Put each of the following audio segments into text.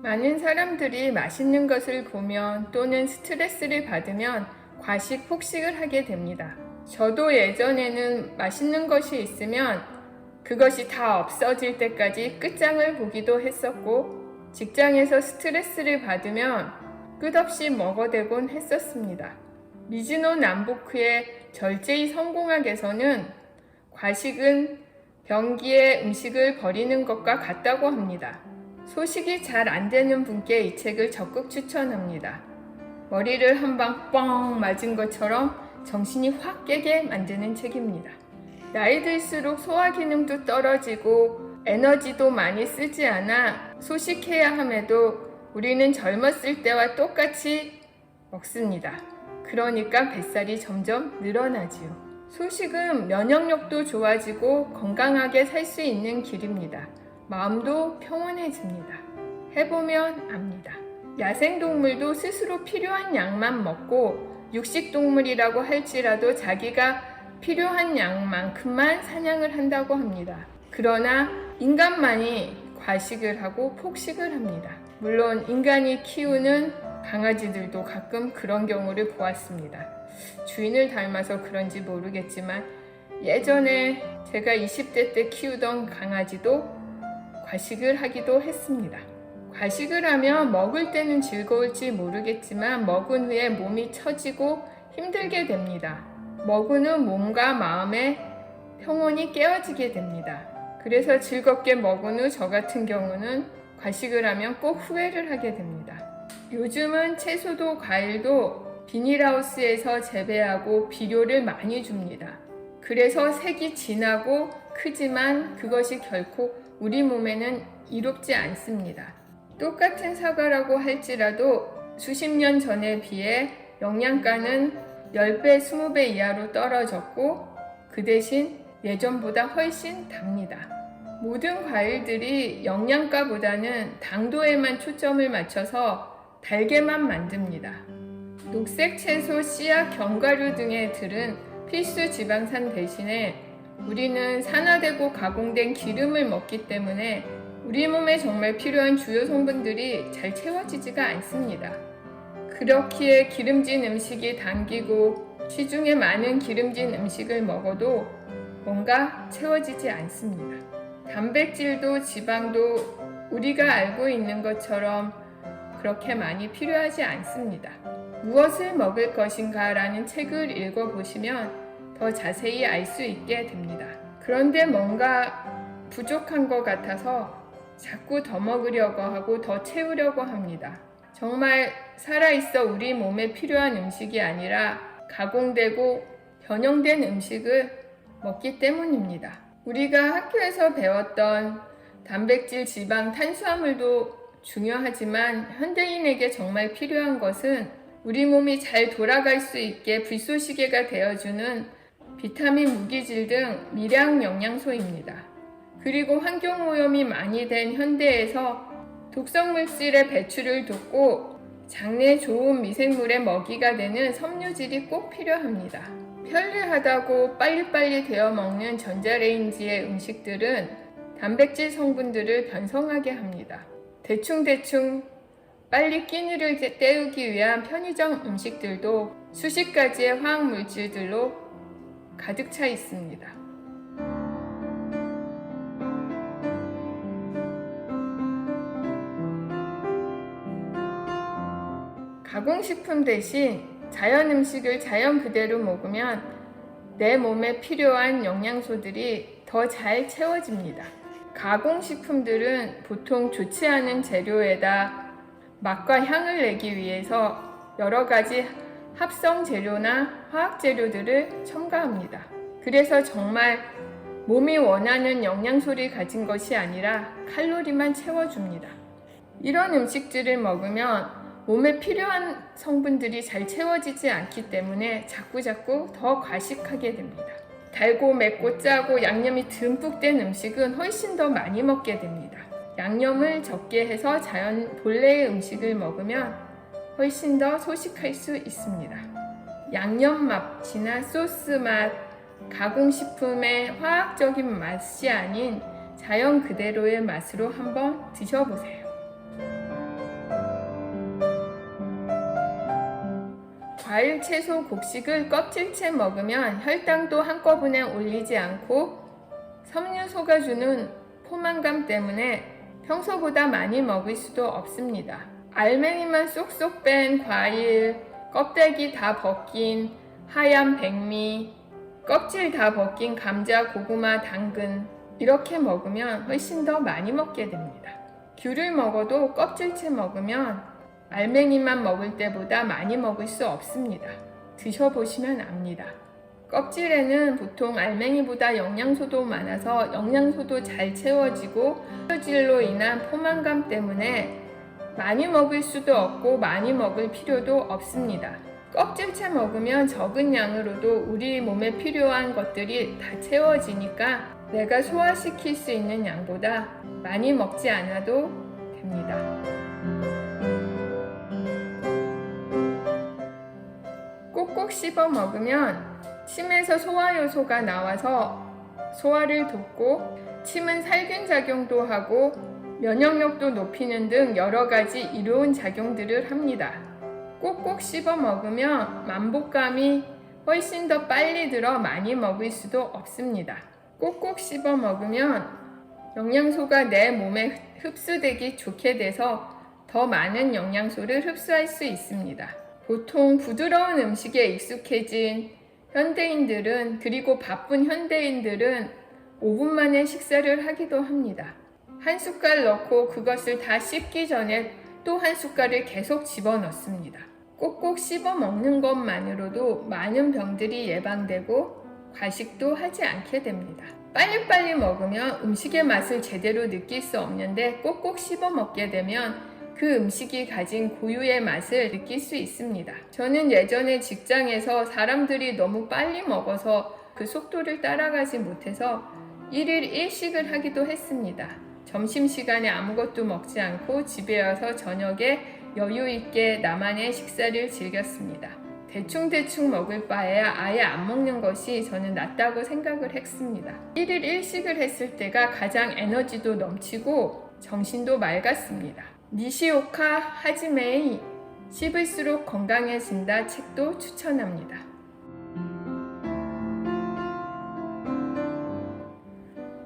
많은 사람들이 맛있는 것을 보면 또는 스트레스를 받으면 과식, 폭식을 하게 됩니다. 저도 예전에는 맛있는 것이 있으면 그것이 다 없어질 때까지 끝장을 보기도 했었고, 직장에서 스트레스를 받으면 끝없이 먹어대곤 했었습니다. 미즈노 남부크의 절제의 성공학에서는 과식은 병기에 음식을 버리는 것과 같다고 합니다. 소식이 잘 안 되는 분께 이 책을 적극 추천합니다. 머리를 한 방 뻥 맞은 것처럼 정신이 확 깨게 만드는 책입니다. 나이 들수록 소화 기능도 떨어지고 에너지도 많이 쓰지 않아 소식해야 함에도 우리는 젊었을 때와 똑같이 먹습니다. 그러니까 뱃살이 점점 늘어나지요. 소식은 면역력도 좋아지고 건강하게 살 수 있는 길입니다. 마음도 평온해집니다. 해보면 압니다. 야생동물도 스스로 필요한 양만 먹고 육식동물이라고 할지라도 자기가 필요한 양만큼만 사냥을 한다고 합니다. 그러나 인간만이 과식을 하고 폭식을 합니다. 물론 인간이 키우는 강아지들도 가끔 그런 경우를 보았습니다. 주인을 닮아서 그런지 모르겠지만 예전에 제가 20대 때 키우던 강아지도 과식을 하기도 했습니다. 과식을 하면 먹을 때는 즐거울지 모르겠지만 먹은 후에 몸이 처지고 힘들게 됩니다. 먹은 후 몸과 마음의 평온이 깨어지게 됩니다. 그래서 즐겁게 먹은 후 저 같은 경우는 과식을 하면 꼭 후회를 하게 됩니다. 요즘은 채소도 과일도 비닐하우스에서 재배하고 비료를 많이 줍니다. 그래서 색이 진하고 크지만 그것이 결코 우리 몸에는 이롭지 않습니다. 똑같은 사과라고 할지라도 수십 년 전에 비해 영양가는 10배, 20배 이하로 떨어졌고 그 대신 예전보다 훨씬 답니다. 모든 과일들이 영양가보다는 당도에만 초점을 맞춰서 달게만 만듭니다. 녹색 채소, 씨앗, 견과류 등의 들은 필수 지방산 대신에 우리는 산화되고 가공된 기름을 먹기 때문에 우리 몸에 정말 필요한 주요 성분들이 잘 채워지지가 않습니다. 그렇기에 기름진 음식이 당기고 시중에 많은 기름진 음식을 먹어도 뭔가 채워지지 않습니다. 단백질도 지방도 우리가 알고 있는 것처럼 그렇게 많이 필요하지 않습니다. 무엇을 먹을 것인가 라는 책을 읽어보시면 더 자세히 알 수 있게 됩니다. 그런데 뭔가 부족한 것 같아서 자꾸 더 먹으려고 하고 더 채우려고 합니다. 정말 살아있어 우리 몸에 필요한 음식이 아니라 가공되고 변형된 음식을 먹기 때문입니다. 우리가 학교에서 배웠던 단백질, 지방, 탄수화물도 중요하지만 현대인에게 정말 필요한 것은 우리 몸이 잘 돌아갈 수 있게 불쏘시개가 되어주는 비타민, 무기질 등 미량 영양소입니다. 그리고 환경오염이 많이 된 현대에서 독성물질의 배출을 돕고 장내에 좋은 미생물의 먹이가 되는 섬유질이 꼭 필요합니다. 편리하다고 빨리빨리 데워 먹는 전자레인지의 음식들은 단백질 성분들을 변성하게 합니다. 대충 빨리 끼니를 때우기 위한 편의점 음식들도 수십 가지의 화학물질들로 가득 차 있습니다. 가공식품 대신 자연 음식을 자연 그대로 먹으면 내 몸에 필요한 영양소들이 더 잘 채워집니다. 가공식품들은 보통 좋지 않은 재료에다 맛과 향을 내기 위해서 여러 가지 합성 재료나 화학 재료들을 첨가합니다. 그래서 정말 몸이 원하는 영양소를 가진 것이 아니라 칼로리만 채워줍니다. 이런 음식들을 먹으면 몸에 필요한 성분들이 잘 채워지지 않기 때문에 자꾸자꾸 더 과식하게 됩니다. 달고 맵고 짜고 양념이 듬뿍 된 음식은 훨씬 더 많이 먹게 됩니다. 양념을 적게 해서 자연 본래의 음식을 먹으면 훨씬 더 소식할 수 있습니다. 양념 맛이나 소스 맛, 가공식품의 화학적인 맛이 아닌 자연 그대로의 맛으로 한번 드셔보세요. 과일, 채소, 곡식을 껍질째 먹으면 혈당도 한꺼번에 올리지 않고 섬유소가 주는 포만감 때문에 평소보다 많이 먹을 수도 없습니다. 알맹이만 쏙쏙 뺀 과일, 껍데기 다 벗긴 하얀 백미, 껍질 다 벗긴 감자, 고구마, 당근 이렇게 먹으면 훨씬 더 많이 먹게 됩니다. 귤을 먹어도 껍질째 먹으면 알맹이만 먹을 때보다 많이 먹을 수 없습니다. 드셔보시면 압니다. 껍질에는 보통 알맹이보다 영양소도 많아서 영양소도 잘 채워지고 뼈질로 인한 포만감 때문에 많이 먹을 수도 없고 많이 먹을 필요도 없습니다. 껍질째 먹으면 적은 양으로도 우리 몸에 필요한 것들이 다 채워지니까 내가 소화시킬 수 있는 양보다 많이 먹지 않아도 됩니다. 꼭꼭 씹어 먹으면 침에서 소화효소가 나와서 소화를 돕고 침은 살균 작용도 하고 면역력도 높이는 등 여러 가지 이로운 작용들을 합니다. 꼭꼭 씹어 먹으면 만복감이 훨씬 더 빨리 들어 많이 먹을 수도 없습니다. 꼭꼭 씹어 먹으면 영양소가 내 몸에 흡수되기 좋게 돼서 더 많은 영양소를 흡수할 수 있습니다. 보통 부드러운 음식에 익숙해진 현대인들은 그리고 바쁜 현대인들은 5분 만에 식사를 하기도 합니다. 한 숟갈 넣고 그것을 다 씹기 전에 또 한 숟갈을 계속 집어넣습니다. 꼭꼭 씹어 먹는 것만으로도 많은 병들이 예방되고 과식도 하지 않게 됩니다. 빨리빨리 먹으면 음식의 맛을 제대로 느낄 수 없는데 꼭꼭 씹어 먹게 되면 그 음식이 가진 고유의 맛을 느낄 수 있습니다. 저는 예전에 직장에서 사람들이 너무 빨리 먹어서 그 속도를 따라가지 못해서 1일 1식을 하기도 했습니다. 점심시간에 아무것도 먹지 않고 집에 와서 저녁에 여유 있게 나만의 식사를 즐겼습니다. 대충대충 먹을 바에야 아예 안 먹는 것이 저는 낫다고 생각을 했습니다. 1일 1식을 했을 때가 가장 에너지도 넘치고 정신도 맑았습니다. 니시오카 하지메이 씹을수록 건강해진다 책도 추천합니다.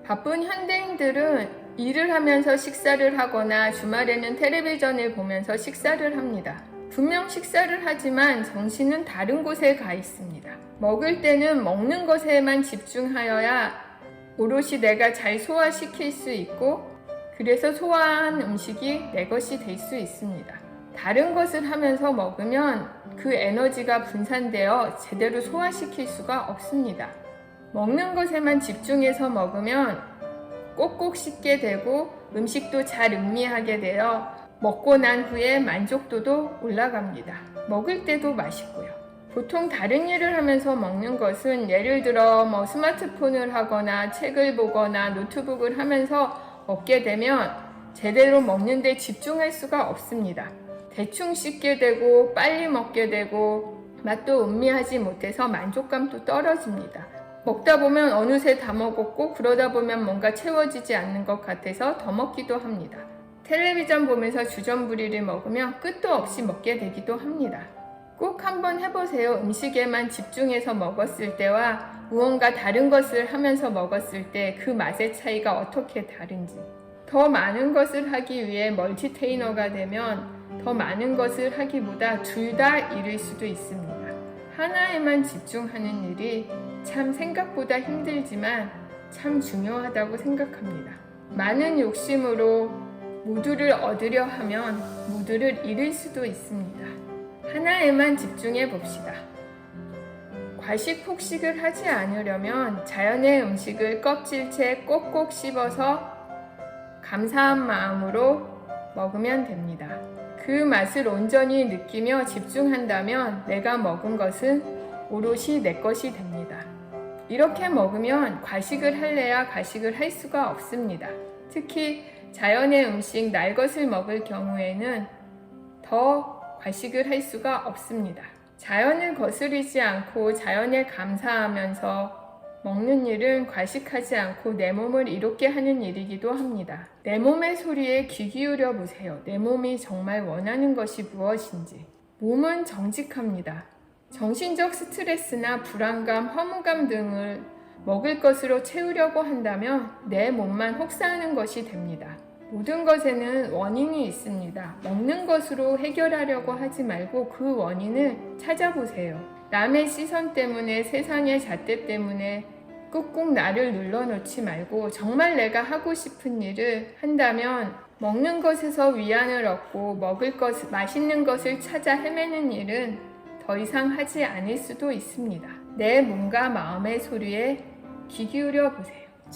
바쁜 현대인들은 일을 하면서 식사를 하거나 주말에는 텔레비전을 보면서 식사를 합니다. 분명 식사를 하지만 정신은 다른 곳에 가 있습니다. 먹을 때는 먹는 것에만 집중하여야 오롯이 내가 잘 소화시킬 수 있고 그래서 소화한 음식이 내 것이 될 수 있습니다. 다른 것을 하면서 먹으면 그 에너지가 분산되어 제대로 소화시킬 수가 없습니다. 먹는 것에만 집중해서 먹으면 꼭꼭 씹게 되고 음식도 잘 음미하게 되어 먹고 난 후에 만족도도 올라갑니다. 먹을 때도 맛있고요. 보통 다른 일을 하면서 먹는 것은 예를 들어 스마트폰을 하거나 책을 보거나 노트북을 하면서 먹게 되면 제대로 먹는데 집중할 수가 없습니다. 대충 씹게 되고 빨리 먹게 되고 맛도 음미하지 못해서 만족감도 떨어집니다. 먹다 보면 어느새 다 먹었고 그러다 보면 뭔가 채워지지 않는 것 같아서 더 먹기도 합니다. 텔레비전 보면서 주전부리를 먹으면 끝도 없이 먹게 되기도 합니다. 꼭 한번 해보세요. 음식에만 집중해서 먹었을 때와 무언가 다른 것을 하면서 먹었을 때 그 맛의 차이가 어떻게 다른지. 더 많은 것을 하기 위해 멀티테이너가 되면 더 많은 것을 하기보다 둘 다 잃을 수도 있습니다. 하나에만 집중하는 일이 참 생각보다 힘들지만 참 중요하다고 생각합니다. 많은 욕심으로 모두를 얻으려 하면 모두를 잃을 수도 있습니다. 하나에만 집중해 봅시다. 과식 폭식을 하지 않으려면 자연의 음식을 껍질째 꼭꼭 씹어서 감사한 마음으로 먹으면 됩니다. 그 맛을 온전히 느끼며 집중한다면 내가 먹은 것은 오롯이 내 것이 됩니다. 이렇게 먹으면 과식을 할래야 과식을 할 수가 없습니다. 특히 자연의 음식 날 것을 먹을 경우에는 더 과식을 할 수가 없습니다. 자연을 거스르지 않고 자연에 감사하면서 먹는 일은 과식하지 않고 내 몸을 이롭게 하는 일이기도 합니다. 내 몸의 소리에 귀 기울여 보세요. 내 몸이 정말 원하는 것이 무엇인지. 몸은 정직합니다. 정신적 스트레스나 불안감, 허무감 등을 먹을 것으로 채우려고 한다면 내 몸만 혹사하는 것이 됩니다. 모든 것에는 원인이 있습니다. 먹는 것으로 해결하려고 하지 말고 그 원인을 찾아보세요. 남의 시선 때문에, 세상의 잣대 때문에 꾹꾹 나를 눌러놓지 말고 정말 내가 하고 싶은 일을 한다면 먹는 것에서 위안을 얻고 먹을 것, 맛있는 것을 찾아 헤매는 일은 더 이상 하지 않을 수도 있습니다. 내 몸과 마음의 소리에 귀 기울여 보세요.